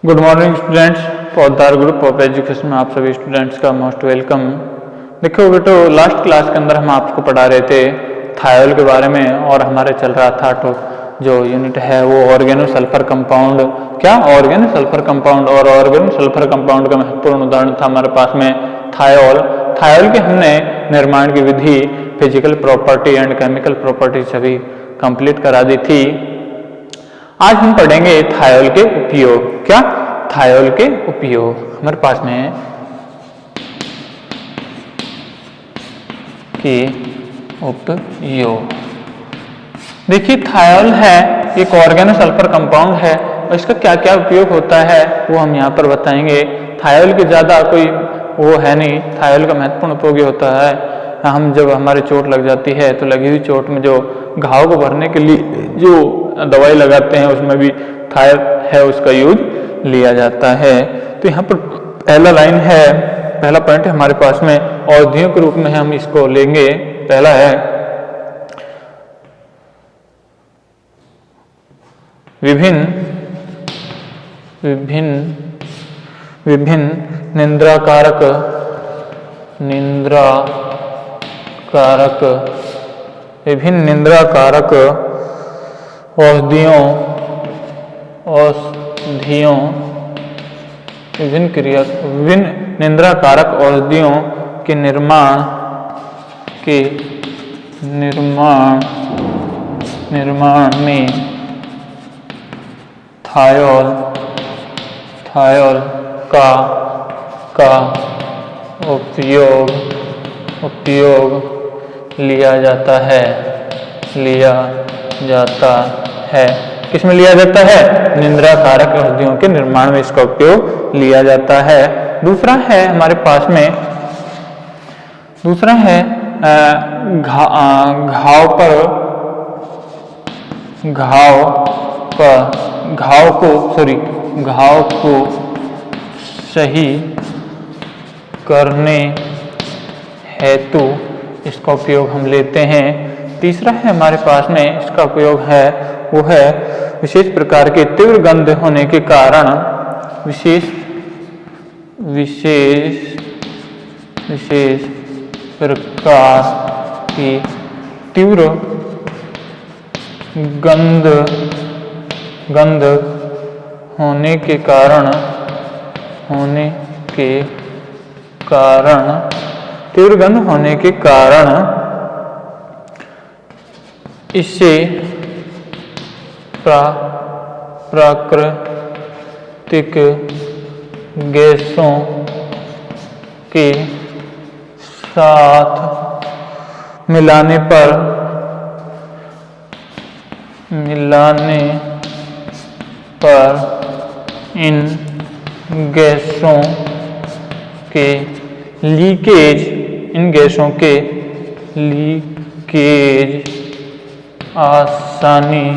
Good morning students. पौधार group of education में आप सभी स्टूडेंट्स का मोस्ट वेलकम। देखो बेटो, लास्ट क्लास के अंदर हम आपको पढ़ा रहे थे थायोल के बारे में और हमारे चल रहा था तो जो यूनिट है वो ऑर्गेनो सल्फर कंपाउंड। क्या ऑर्गेनो सल्फर कंपाउंड? और ऑर्गेनो सल्फर कंपाउंड का महत्वपूर्ण उदाहरण था हमारे पास में थायोल। थायोल के हमने निर्माण की विधि, physical property and chemical property सभी कंप्लीट करा दी थी। आज हम पढ़ेंगे थायोल के उपयोग। क्या? थायोल के उपयोग हमारे पास में के उपयोग। देखिए, थायोल है एक ऑर्गेनो सल्फर कंपाउंड है और इसका क्या क्या उपयोग होता है वो हम यहाँ पर बताएंगे। थायोल के ज़्यादा कोई वो है नहीं। थायोल का महत्वपूर्ण उपयोग ये होता है, हम जब हमारे चोट लग जाती है तो लगी हुई चोट में जो घाव को भरने के लिए जो दवाई लगाते हैं उसमें भी थायोल है उसका यूज लिया जाता है। तो यहाँ पर पहला लाइन है, पहला पॉइंट है हमारे पास में औषधियों के रूप में हम इसको लेंगे। पहला है विभिन्न निंद्राकारक विभिन्न निंद्राकारक औषधियों विभिन्न निंद्राकारक औषधियों के निर्माण में थायोल का उपयोग लिया जाता है। किसमें लिया जाता है? निंद्राकारक औषधियों के निर्माण में इसका उपयोग लिया जाता है। दूसरा है हमारे पास में, दूसरा है घाव को सही करने हेतु इसका उपयोग हम लेते हैं। तीसरा है हमारे पास में इसका उपयोग है वो है विशेष प्रकार के तीव्र गंध होने के कारण विशेष प्रकार की तीव्र गंध होने के कारण तीव्र गंध होने के कारण इससे प्राकृतिक गैसों के साथ मिलाने पर इन गैसों के लीकेज आसानी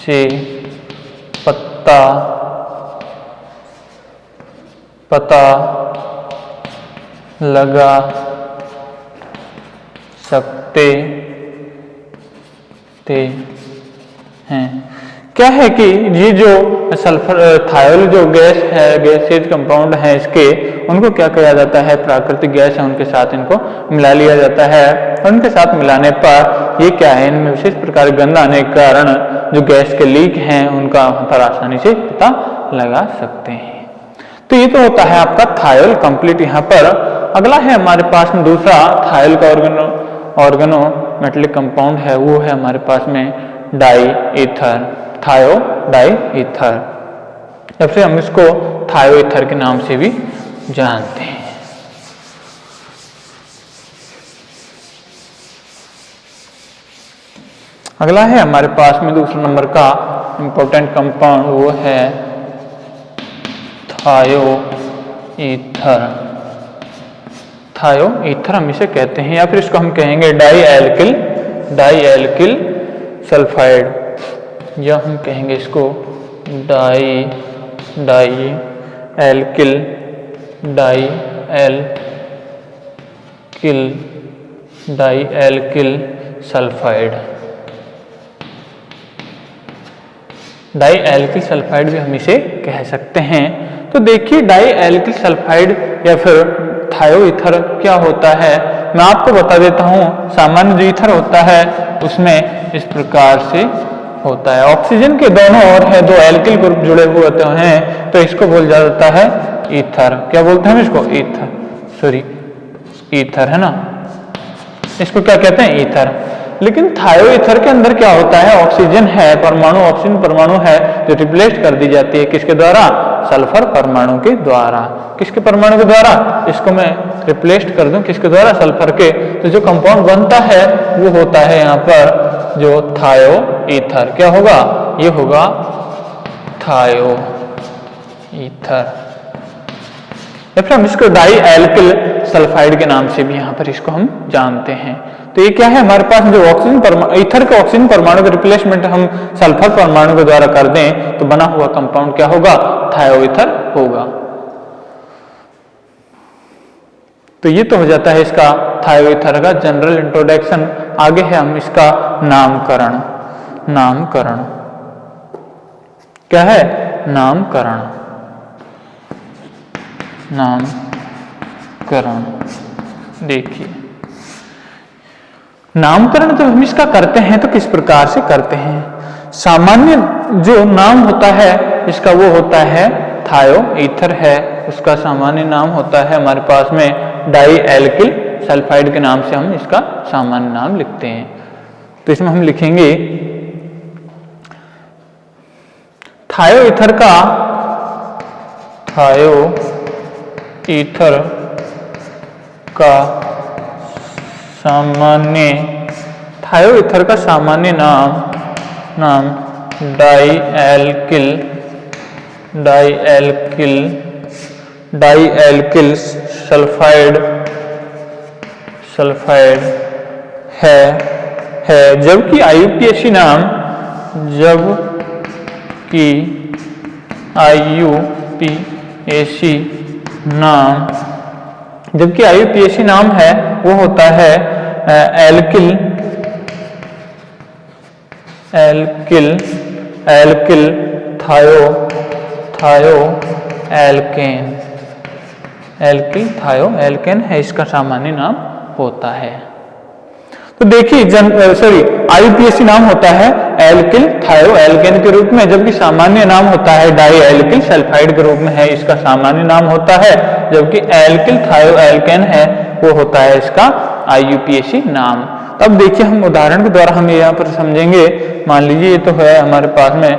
से पता लगा सकते हैं। क्या है कि ये जो सल्फर थायोल जो गैस है, गैसेज कंपाउंड है, इसके उनको क्या किया जाता है? प्राकृतिक गैस है उनके साथ इनको मिला लिया जाता है और उनके साथ मिलाने पर ये क्या है, इनमें विशेष प्रकार गंध आने के कारण जो गैस के लीक हैं उनका वहां पर आसानी से पता लगा सकते हैं। तो ये तो होता है आपका थायोल कंप्लीट। यहाँ पर अगला है हमारे पास में दूसरा थायोल का ऑर्गेनो मेटेलिक कंपाउंड है, वो है हमारे पास में डाई ईथर, थायो डाई ईथर। जब से हम इसको थायो ईथर के नाम से भी जानते हैं। अगला है हमारे पास में दूसरा नंबर का इंपॉर्टेंट कंपाउंड, वो है थायो ईथर। थायो ईथर हम इसे कहते हैं, या फिर इसको हम कहेंगे डाई एल्किल सल्फाइड, या हम कहेंगे इसको di alkyl dialkyl sulphide. Di alkyl sulphide भी हम इसे कह सकते हैं। तो देखिए डाई एल्किल सल्फाइड या फिर थायो ईथर क्या होता है, मैं आपको बता देता हूँ। सामान्य जो ईथर होता है उसमें इस प्रकार से होता है, ऑक्सीजन के दोनों ओर है दो एल्किल ग्रुप जुड़े हुए होते हैं, तो इसको बोल जाता है ईथर। क्या बोलते हैं इसको? ईथर, सॉरी ईथर है ना, इसको क्या कहते हैं? ईथर। लेकिन थायो ईथर के अंदर क्या होता है, ऑक्सीजन है परमाणु, ऑक्सीजन परमाणु है जो रिप्लेस कर दी जाती है किसके द्वारा? सल्फर परमाणु के द्वारा। किसके परमाणु के द्वारा? इसको मैं रिप्लेस कर दूं किसके द्वारा? सल्फर के। तो जो कंपाउंड बनता है वो होता है यहाँ पर जो थायो ईथर। क्या होगा? ये होगा थायो ईथर, या फिर हम इसको डाई एल्किल सल्फाइड के नाम से भी यहाँ पर इसको हम जानते हैं। तो ये क्या है, हमारे पास जो ऑक्सीजन ईथर के ऑक्सीजन परमाणु का रिप्लेसमेंट हम सल्फर परमाणु के द्वारा कर दें तो बना हुआ कंपाउंड क्या होगा? थायो ईथर होगा। तो ये तो हो जाता है इसका थायो ईथर का जनरल इंट्रोडक्शन। आगे है हम इसका नामकरण। नामकरण क्या है? नामकरण। नामकरण देखिए, नामकरण जब हम इसका करते हैं तो किस प्रकार से करते हैं? सामान्य जो नाम होता है इसका वो होता है थायो ईथर है, उसका सामान्य नाम होता है हमारे पास में डाई एल्किल सल्फाइड के नाम से हम इसका सामान्य नाम लिखते हैं। तो इसमें हम लिखेंगे थायो ईथर का, थायो ईथर का सामान्य, थायो ईथर का सामान्य नाम डाई एल्किल सल्फाइड है। जबकि IUPAC नाम, जबकि IUPAC नाम है वो होता है एल्किल थायो एल्केन है, इसका सामान्य नाम होता है। तो देखिए IUPAC नाम होता है एल्किल थायो एल्केन के रूप में, जबकि सामान्य नाम होता है डाई एल्किल सल्फाइड के रूप में है, इसका सामान्य नाम होता है। जबकि एल्किल थायो एल्केन है वो होता है इसका IUPAC नाम। तब देखिए हम उदाहरण के द्वारा हम यहाँ पर समझेंगे। मान लीजिए ये तो है हमारे पास में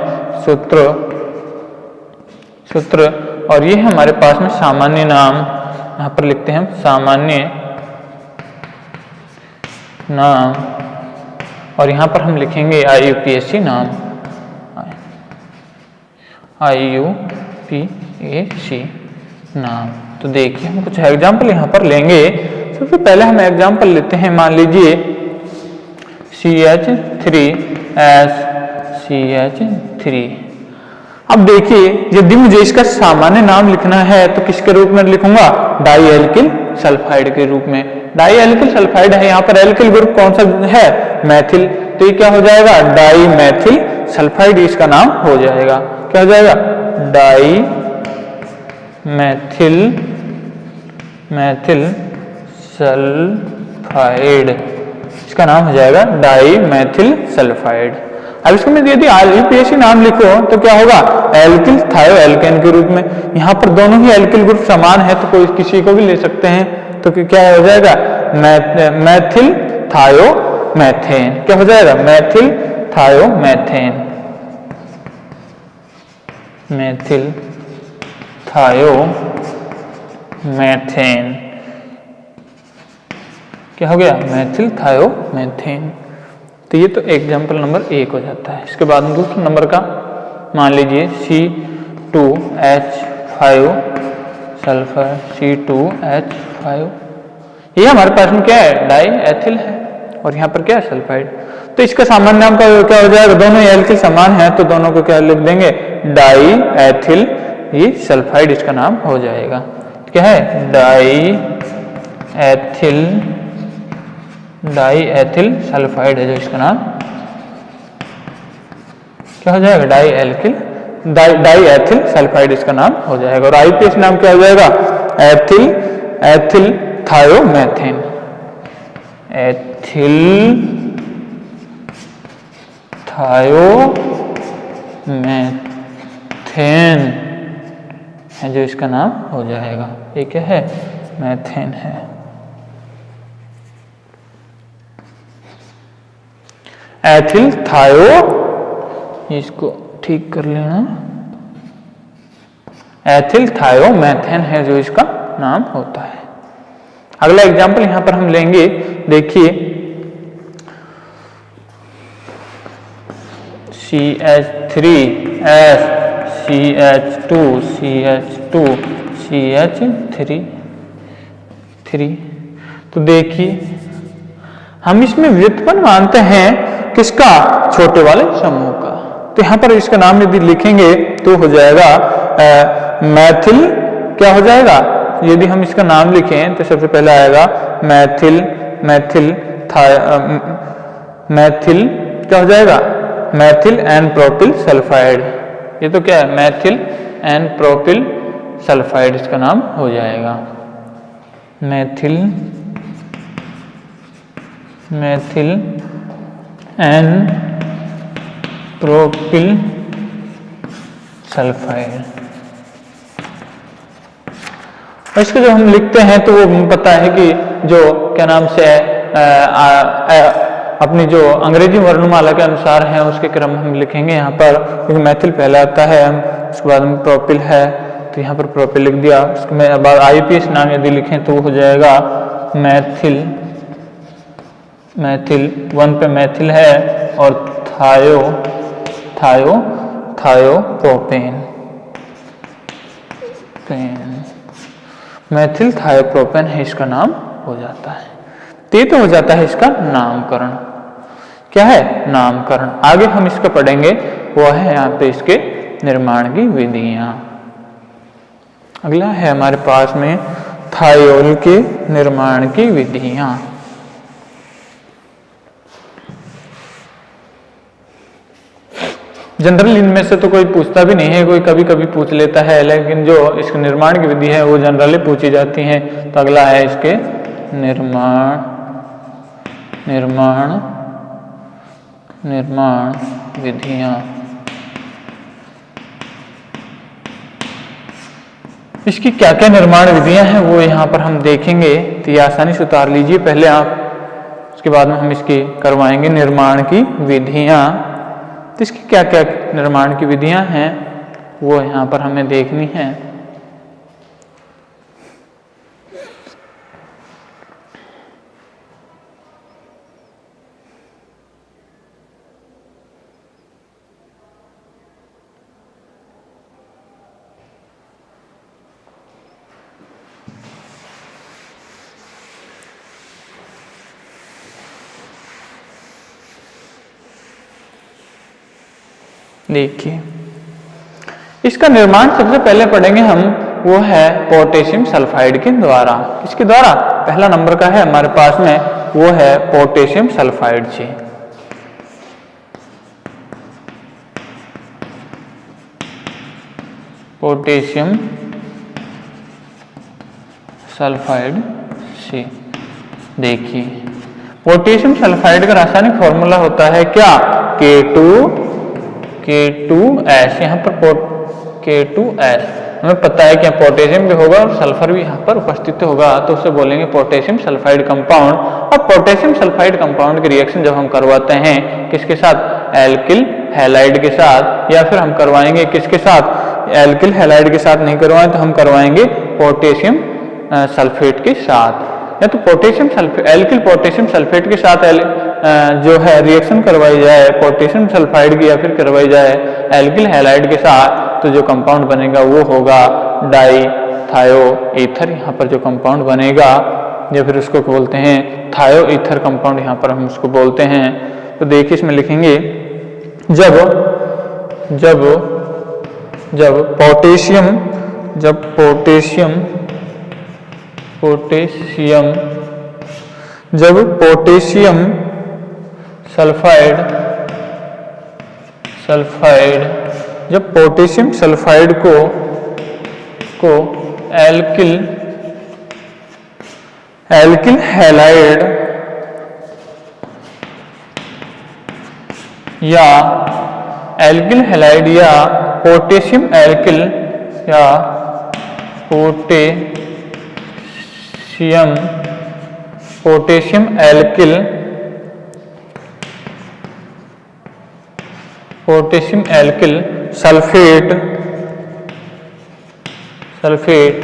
सूत्र और ये है हमारे पास में सामान्य नाम, यहाँ पर लिखते हैं सामान्य नाम, और यहाँ पर हम लिखेंगे IUPAC नाम, IUPAC नाम। तो देखिए हम कुछ एग्जाम्पल यहाँ पर लेंगे। सबसे पहले हम एग्जाम्पल लेते हैं, मान लीजिए CH3 अब देखिए यदि मुझे इसका सामान्य नाम लिखना है तो किसके रूप में लिखूंगा? डाई एल्किल सल्फाइड के रूप में। डाई एल्किल सल्फाइड है, यहाँ पर एल्किल ग्रुप कौन सा है? मैथिल। तो ये क्या हो जाएगा? डाई मैथिल सल्फाइड इसका नाम हो जाएगा। क्या हो जाएगा? डाई मैथिल सल्फाइड, इसका नाम हो जाएगा डाई मैथिल सल्फाइड। अब इसको मैं यदि IUPAC नाम लिखो तो क्या होगा? एल्किल थायो एल्केन के रूप में। यहाँ पर दोनों ही एल्किल ग्रुप समान है तो कोई किसी को भी ले सकते हैं। तो क्या हो जाएगा? मैथिल थायो मैथेन। क्या हो जाएगा? मैथिल थायो मैथेन, मैथिल थायो मैथेन। क्या हो गया? मैथिल थायो मैथेन। तो ये तो एग्जाम्पल नंबर 1 हो जाता है। इसके बाद दूसरे नंबर का मान लीजिए C2H5 सल्फर, C2H5 ये हमारे पास में क्या है? डाई एथिल है और यहाँ पर क्या है? सल्फाइड। तो इसका सामान्य नाम का क्या हो जाएगा? दोनों एल्किल समान है तो दोनों को क्या लिख देंगे? डाई एथिल ये सल्फाइड इसका नाम हो जाएगा। क्या है? डाई एथिल सल्फाइड है जो इसका नाम क्या हो जाएगा, डाई एथिल सल्फाइड इसका नाम हो जाएगा। और आईपीएस नाम क्या हो जाएगा, एथिल थायोमेथेन, एथिल थायोमेथेन है जो इसका नाम हो जाएगा। ये क्या है, मैथेन है। एथिल थायो, इसको ठीक कर लेना, एथिल थायोमेथेन है जो इसका नाम होता है। अगला एग्जाम्पल यहां पर हम लेंगे, देखिए CH3S CH2 CH2 CH3। तो देखिए हम इसमें व्युत्पन्न मानते हैं किसका, छोटे वाले समूह का। तो यहां पर इसका नाम यदि लिखेंगे तो हो जाएगा मैथिल, क्या हो जाएगा, यदि हम इसका नाम लिखें तो सबसे पहले आएगा मैथिल क्या हो जाएगा, मैथिल एंड प्रोपिल सल्फाइड। ये तो क्या है, मैथिल एंड प्रोपिल सल्फाइड इसका नाम हो जाएगा। Maithil and propyl sulphide. इसको जब हम लिखते हैं तो वो पता है कि जो क्या नाम से अपनी जो अंग्रेजी वर्णमाला के अनुसार है उसके क्रम हम लिखेंगे यहाँ पर, क्योंकि मैथिल पहले आता है, उसके बाद में प्रोपिल है तो यहाँ पर प्रोपिल लिख दिया। उसके बाद आईपीएस नाम यदि लिखें तो हो जाएगा मैथिल 1 पे मैथिल है और थायोप्रोपेन, मैथिल थायोप्रोपेन है इसका नाम हो जाता है। तो हो जाता है इसका नामकरण। क्या है, नामकरण। आगे हम इसका पढ़ेंगे, वो है यहाँ पे इसके निर्माण की विधियां। अगला है हमारे पास में थायोल के निर्माण की विधियां। जनरल इनमें से तो कोई पूछता भी नहीं है, कोई कभी कभी पूछ लेता है, लेकिन जो इसके निर्माण की विधि है वो जनरली पूछी जाती है। तो अगला है इसके निर्माण विधियां। इसकी क्या क्या निर्माण विधियां हैं वो यहाँ पर हम देखेंगे, तो ये आसानी से उतार लीजिए पहले आप, उसके बाद में हम इसकी करवाएंगे निर्माण की विधियां। तो इसकी क्या क्या निर्माण की विधियां हैं वो यहाँ पर हमें देखनी है। देखिए इसका निर्माण सबसे पहले पढ़ेंगे हम, वो है पोटेशियम सल्फाइड के द्वारा। इसके द्वारा पहला नंबर का है हमारे पास में, वो है पोटेशियम सल्फाइड से। पोटेशियम सल्फाइड से देखिए, पोटेशियम सल्फाइड का रासायनिक फॉर्मूला होता है क्या, K2S। यहाँ पर K2S हमें पता है कि पोटेशियम भी होगा और सल्फर भी यहाँ पर उपस्थित होगा, तो उसे बोलेंगे पोटेशियम सल्फाइड कंपाउंड। और पोटेशियम सल्फाइड कंपाउंड की रिएक्शन जब हम करवाते हैं किसके साथ, एल्किल हैलाइड के साथ, या फिर हम करवाएंगे किसके साथ, एल्किल हैलाइड के साथ नहीं करवाएं तो हम करवाएंगे पोटेशियम सल्फेट के साथ, या तो एल्किल पोटेशियम सल्फेट के साथ जो है रिएक्शन करवाई जाए पोटेशियम सल्फाइड की, या फिर करवाई जाए एल्किल हैलाइड के साथ, तो जो कंपाउंड बनेगा वो होगा डाई थायो ईथर। यहाँ पर जो कंपाउंड बनेगा या फिर उसको बोलते हैं थायो ईथर कंपाउंड, यहाँ पर हम उसको बोलते हैं। तो देखिए इसमें लिखेंगे, जब पोटेशियम सल्फाइड, जब पोटेशियम सल्फाइड को एल्किल हैलाइड या एल्किल हैलाइड या पोटेशियम एल्किल या पोटेशियम एल्किल सल्फेट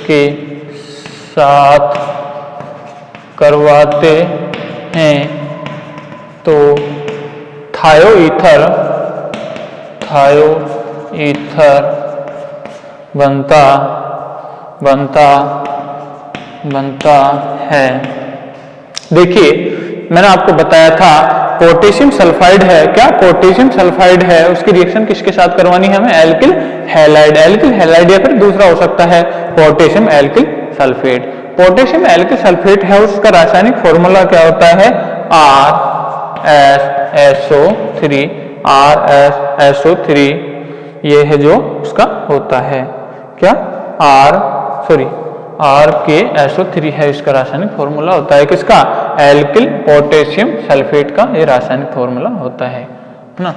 के साथ करवाते हैं तो थायो ईथर बनता है। देखिए, मैंने आपको बताया था पोटेशियम सल्फाइड है, क्या पोटेशियम सल्फाइड है, उसकी रिएक्शन किसके साथ करवानी है हमें? एल्किल हैलाइड या फिर दूसरा हो सकता है potassium alkyl sulphate. Potassium alkyl sulphate है, उसका रासायनिक फॉर्मूला क्या होता है? RsSO3 ये है जो उसका होता है, क्या? RkSO3 है, इसका रासायनिक फॉर्मूला होता है किसका? एल्किल पोटेशियम सल्फेट का ये रासायनिक फॉर्मूला होता है ना।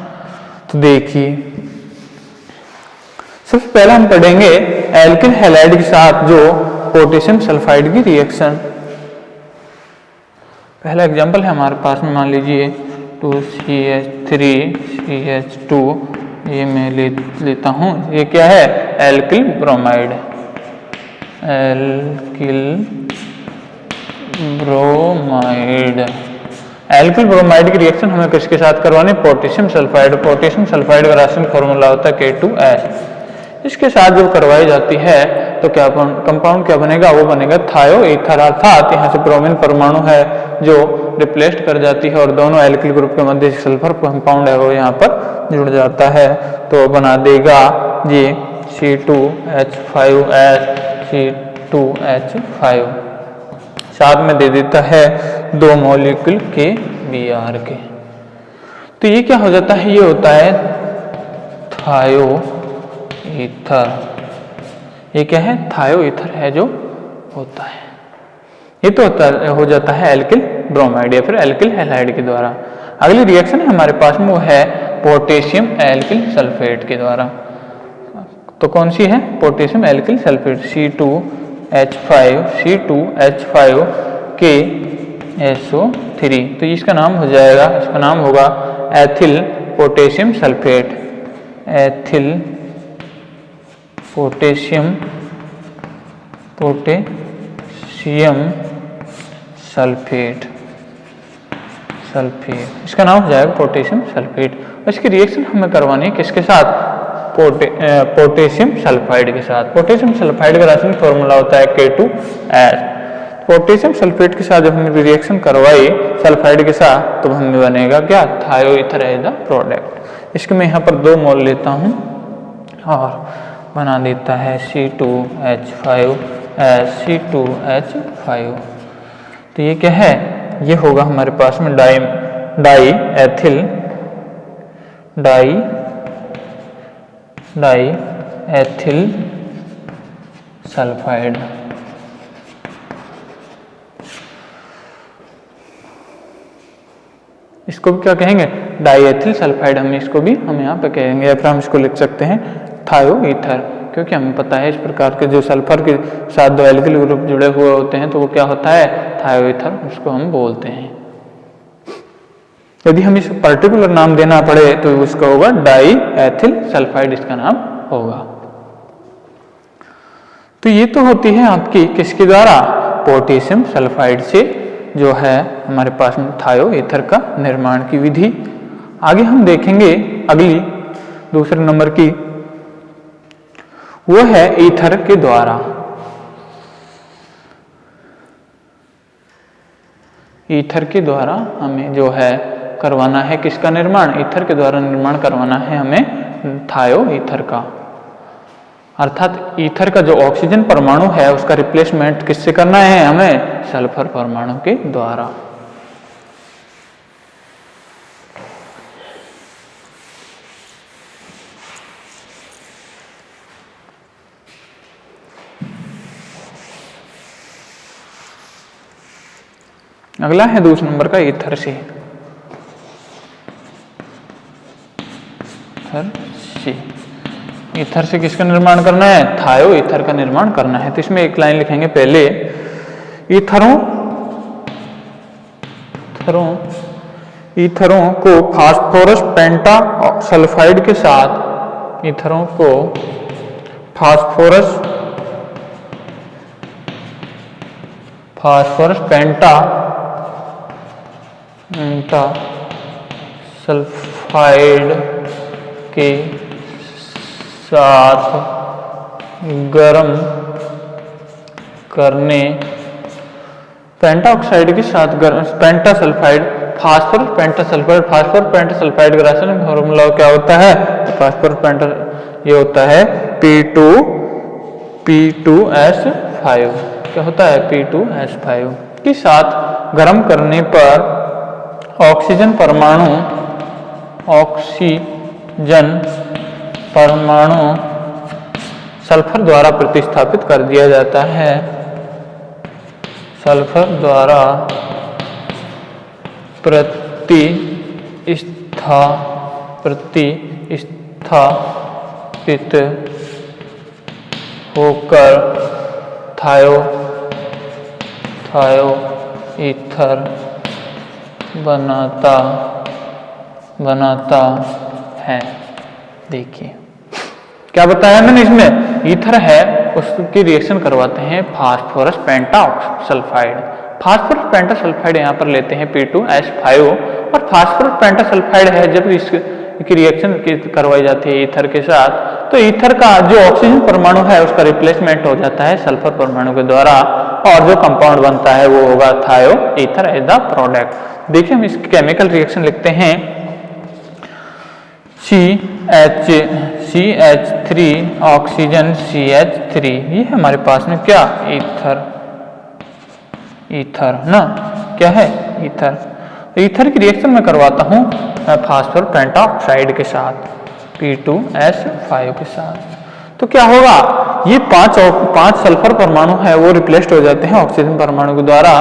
तो देखिए, सबसे पहले हम पढ़ेंगे एल्किल हैलाइड के साथ जो पोटेशियम सल्फाइड की रिएक्शन। पहला एग्जांपल है हमारे पास में, मान लीजिए 2CH3CH2, ये मैं लेता हूँ, ये क्या है? एल्किल ब्रोमाइड की रिएक्शन हमें किसके साथ करवानी? पोटेशियम सल्फाइड का रासायनिक फॉर्मूला होता है K2S। इसके साथ जब करवाई जाती है तो क्या कंपाउंड क्या बनेगा? वो बनेगा थायो ईथर, अर्थात यहाँ से ब्रोमीन परमाणु है जो रिप्लेस्ड कर जाती है और दोनों एल्किल ग्रुप के मध्य सल्फर कंपाउंड है वो यहाँ पर जुड़ जाता है, तो बना देगा ये C2H5S C2H5, साथ में दे देता है 2 मॉलिक्यूल के Br के। तो ये क्या हो जाता है? ये होता है थायो ईथर। ये क्या है? थायो ईथर है जो होता है। ये तो हो जाता है एल्किल ब्रोमाइड या फिर एल्किल हैलाइड के द्वारा। अगली रिएक्शन है हमारे पास में, वो है पोटेशियम एल्किल सल्फेट के द्वारा। तो कौन सी है? पोटेशियम एल्किल सल्फेट C2H5 के SO3। तो इसका नाम हो जाएगा, इसका नाम होगा ethyl potassium sulphate, ethyl potassium sulphate, इसका नाम हो जाएगा पोटेशियम सल्फेट। इसकी रिएक्शन हमें करवानी है किसके साथ? पोटेशियम सल्फाइड के साथ। पोटेशियम सल्फाइड का रासायनिक फॉर्मूला होता है K2S। पोटेशियम सल्फेट के साथ जब हमने रिएक्शन करवाई सल्फाइड के साथ तो हमें बनेगा क्या? थायो ईथर एज द प्रोडक्ट। इसके मैं यहाँ पर 2 मोल लेता हूँ और बना देता है C2H5। तो ये क्या है? ये होगा हमारे पास में डाई एथिल सल्फाइड। इसको भी क्या कहेंगे? Diethyl sulphide. हम यहाँ पे कहेंगे, या फिर हम इसको लिख सकते हैं थायो ईथर, क्योंकि हमें पता है इस प्रकार के जो सल्फर के साथ 2 एल्किल ग्रुप जुड़े हुए होते हैं तो वो क्या होता है? थायो ईथर, उसको हम बोलते हैं। यदि हम इस पर्टिकुलर नाम देना पड़े तो उसका होगा डाईएथिल सल्फाइड, इसका नाम होगा। तो ये तो होती है आपकी किसके द्वारा? पोटेशियम सल्फाइड से जो है हमारे पास में थायो ईथर का निर्माण की विधि। आगे हम देखेंगे अगली दूसरे नंबर की, वो है ईथर के द्वारा। ईथर के द्वारा हमें जो है करवाना है किसका निर्माण? ईथर के द्वारा निर्माण करवाना है हमें थायो ईथर का, अर्थात ईथर का जो ऑक्सीजन परमाणु है उसका रिप्लेसमेंट किससे करना है हमें? सल्फर परमाणु के द्वारा। अगला है दूसरे नंबर का ईथर सी। ईथर से किसका निर्माण करना है? थायो ईथर का निर्माण करना है। तो इसमें एक लाइन लिखेंगे पहले, ईथरों को फास्फोरस पेंटा सल्फाइड के साथ, ईथरों को फास्फोरस पेंटा सल्फाइड के साथ गर्म करने, पेंटा ऑक्साइड के साथ पेंटा सल्फाइड, फास्फोरस पेंटा सल्फाइड, फास्फोरस पेंटा सल्फाइड का रासायनिक फॉर्मूला क्या होता है? फास्फोरस पेंटा ये होता है P2S5। क्या होता है? P2S5 के साथ गर्म करने पर ऑक्सीजन परमाणु सल्फर द्वारा प्रतिस्थापित कर दिया जाता है। सल्फर द्वारा प्रतिस्थापित होकर थायो ईथर बनाता है। देखिए क्या बताया मैंने, इसमें ईथर है उसकी रिएक्शन करवाते हैं फास्फोरस पेंटा सल्फाइड। फास्फोरस पेंटा सल्फाइड यहाँ पर लेते हैं P2S5, और फास्फोरस पेंटा सल्फाइड है जब इसकी रिएक्शन करवाई जाती है ईथर के साथ, तो ईथर का जो ऑक्सीजन परमाणु है उसका रिप्लेसमेंट हो जाता है सल्फर परमाणु के द्वारा, और जो कंपाउंड बनता है वो होगा थायो ईथर एज द प्रोडक्ट। देखिए हम इसकी केमिकल रिएक्शन लिखते हैं, CH3 ऑक्सीजन CH3, ये है हमारे पास में क्या? ईथर ना, क्या है? ईथर। ईथर की रिएक्शन में करवाता हूँ फास्फोरस पेंटा ऑक्साइड के साथ, P2S5 के साथ। तो क्या होगा? ये पांच सल्फर परमाणु है वो रिप्लेस्ड हो जाते हैं ऑक्सीजन परमाणु के द्वारा,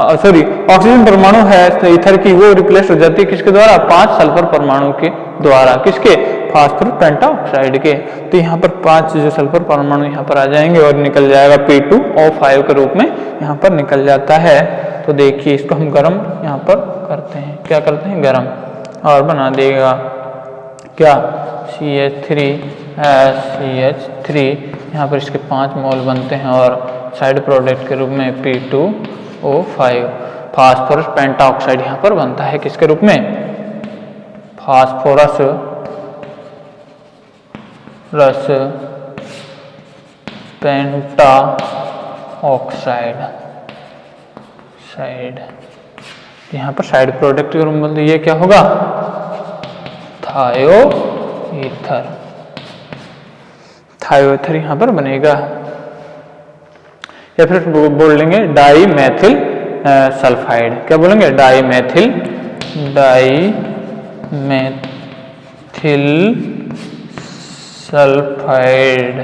ऑक्सीजन परमाणु है ईथर की, वो रिप्लेस हो जाती है किसके द्वारा? 5 सल्फर परमाणु के द्वारा। किसके? फास्फोरस पेंटा ऑक्साइड के। तो यहाँ पर 5 जो सल्फर परमाणु यहाँ पर आ जाएंगे और निकल जाएगा P2O5 के रूप में यहाँ पर निकल जाता है। तो देखिए इसको हम गर्म यहाँ पर करते हैं, क्या करते हैं? गर्म, और बना देगा क्या? CH3 यहाँ पर इसके 5 मोल बनते हैं और साइड प्रोडक्ट के रूप में P2O5 फास्फोरस पेंटा ऑक्साइड यहाँ पर बनता है किसके रूप में? फास्फोरस पेंटा ऑक्साइड यहाँ पर साइड प्रोडक्ट के रूप में, ये क्या होगा? थायो ईथर यहाँ पर बनेगा, या फिर बोल लेंगे डाईमेथिल सल्फाइड। क्या बोलेंगे? डाईमेथिल सल्फाइड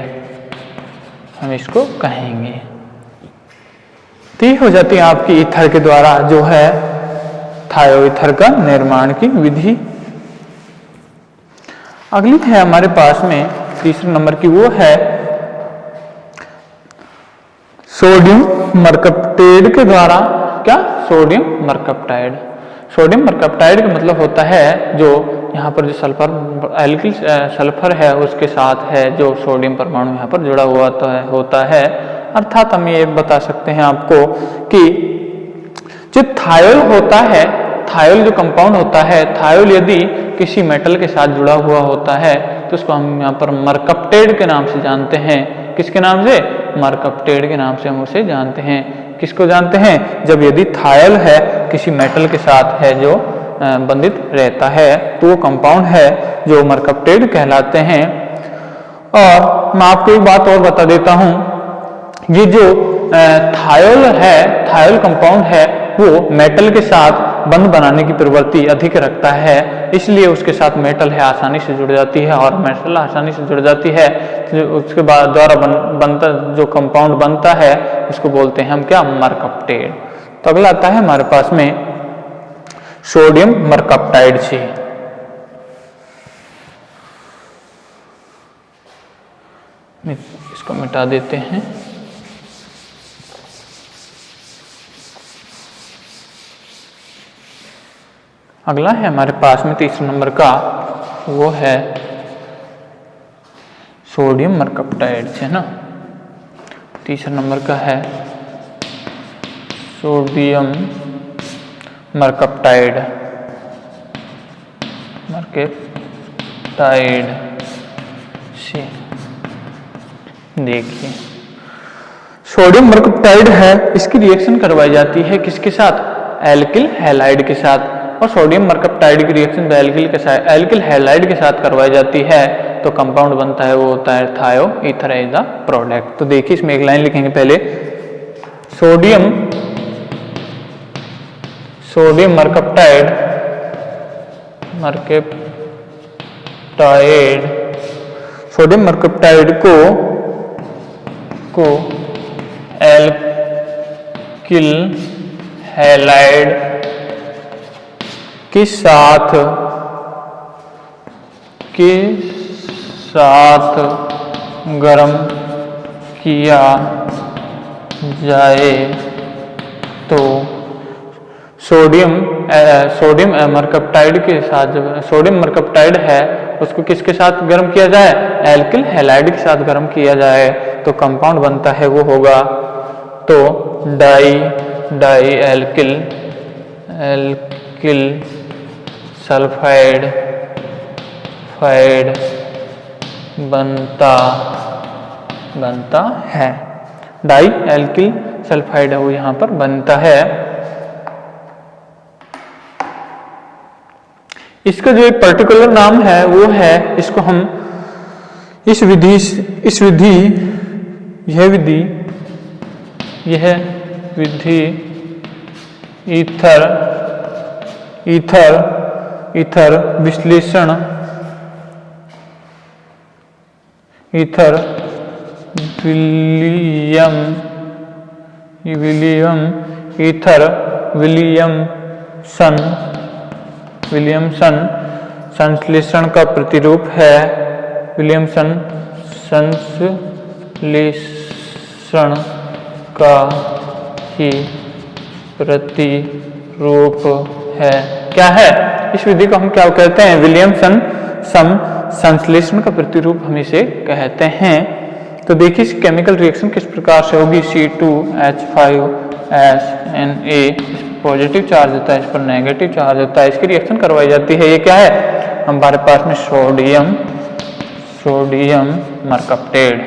हम इसको कहेंगे। तो ये हो जाती है आपकी ईथर के द्वारा जो है थायो ईथर का निर्माण की विधि। अगली है हमारे पास में तीसरे नंबर की, वो है सोडियम मरकप्टेड के द्वारा। क्या? सोडियम मरकप्टाइड। सोडियम मरकप्टाइड का मतलब होता है जो यहाँ पर जो सल्फर है उसके साथ है जो सोडियम परमाणु यहाँ पर जुड़ा हुआ होता है। अर्थात हम ये बता सकते हैं आपको कि जो थायोल होता है, थायोल जो कंपाउंड होता है, थायोल यदि किसी मेटल के साथ जुड़ा हुआ होता है तो उसको हम यहाँ पर मरकप्टेड के नाम से जानते हैं। किसके नाम से? मरकप्टेड के नाम से हम उसे जानते हैं। किसको जानते हैं? जब यदि थायोल है किसी मेटल के साथ है जो बंधित रहता है तो वो कंपाउंड है जो मरकप्टेड कहलाते हैं। और मैं आपको एक बात और बता देता हूँ, ये जो थायोल है, थायोल कंपाउंड है, वो मेटल के साथ बंध बनाने की प्रवृत्ति अधिक रखता है, इसलिए उसके साथ मेटल है आसानी से जुड़ जाती है, और मेटल आसानी से जुड़ जाती है तो उसके बाद द्वारा बनता जो कंपाउंड बनता है उसको बोलते हैं हम क्या? मरकप्टेड। तो अगला आता है हमारे पास में सोडियम मरकप्टाइड से। इसको मिटा देते हैं। अगला है हमारे पास में तीसरे नंबर का, वो है सोडियम मरकप्टाइड है ना। तीसरे नंबर का है सोडियम मरकप्टाइड से। देखिए सोडियम मरकप्टाइड है, इसकी रिएक्शन करवाई जाती है किसके साथ? एल्किल हैलाइड के साथ। और सोडियम मरकप्टाइड की रिएक्शन एल्किल हैलाइड के साथ करवाई जाती है तो कंपाउंड बनता है, वो होता है थायो ईथर एज द प्रोडक्ट। तो देखिए इसमें एक लाइन लिखेंगे पहले, सोडियम मरकप्टाइड सोडियम मरकप्टाइड को एल्किल हैलाइड के साथ गर्म किया जाए तो सोडियम मरकप्टाइड के साथ, सोडियम मरकप्टाइड है उसको किसके साथ गर्म किया जाए? एल्किल हैलाइड के साथ गर्म किया जाए तो कंपाउंड बनता है, वो होगा तो डाई एल्किल सल्फाइड बनता है। डाई एल्किल सल्फाइड है वो यहाँ पर बनता है। इसका जो एक पर्टिकुलर नाम है वो है, इसको हम यह विधि ईथर विश्लेषण विलियमसन संश्लेषण का प्रतिरूप है। विलियमसन संश्लेषण का ही प्रतिरूप है। क्या है इस विधि को हम क्या कहते हैं? विलियमसन संश्लेषण का प्रतिरूप हम इसे कहते हैं। तो देखिए इस केमिकल रिएक्शन किस प्रकार से होगी। C2H5SNA पॉजिटिव चार्ज होता है, इस पर नेगेटिव चार्ज होता है, इसकी रिएक्शन करवाई जाती है। ये क्या है? हमारे पास में सोडियम मरकप्टाइड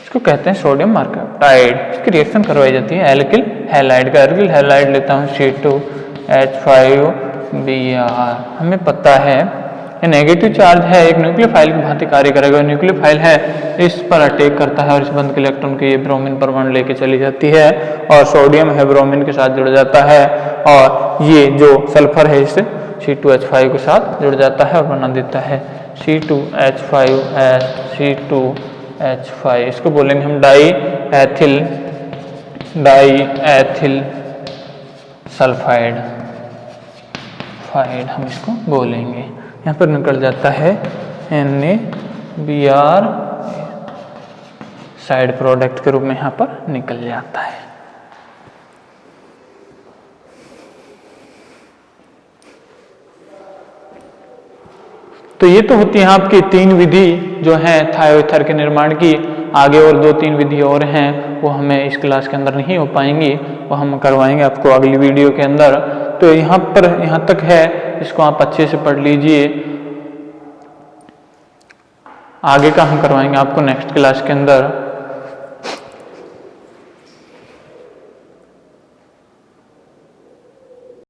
इसको कहते हैं सोडियम मरकप्टाइड। इसकी रिएक्शन करवाई जाती है एल्किल हैलाइड का। एल्किल हैलाइड लेता हूँ C2H5Br। हमें पता है ये नेगेटिव चार्ज है, एक न्यूक्लियोफाइल की भांति कार्य करेगा। न्यूक्लियोफाइल है, इस पर अटैक करता है और इस बंद के इलेक्ट्रॉन को ये ब्रोमीन परमाणु लेके चली जाती है और सोडियम है ब्रोमीन के साथ जुड़ जाता है और ये जो सल्फर है इस C2H5 के साथ जुड़ जाता है और बना देता है C2H5। इसको बोलेंगे हम डाई एथिल सल्फाइड हम इसको बोलेंगे। यहाँ पर निकल जाता है NaBr साइड प्रोडक्ट के रूप में यहाँ पर निकल जाता है। तो ये तो होती है आपकी 3 विधि जो है थायोईथर के निर्माण की। आगे और 2-3 विधि और हैं, वो हमें इस क्लास के अंदर नहीं हो पाएंगी, वो हम करवाएंगे आपको अगली वीडियो के अंदर। तो यहाँ तक है, इसको आप अच्छे से पढ़ लीजिए। आगे का हम करवाएंगे आपको नेक्स्ट क्लास के अंदर।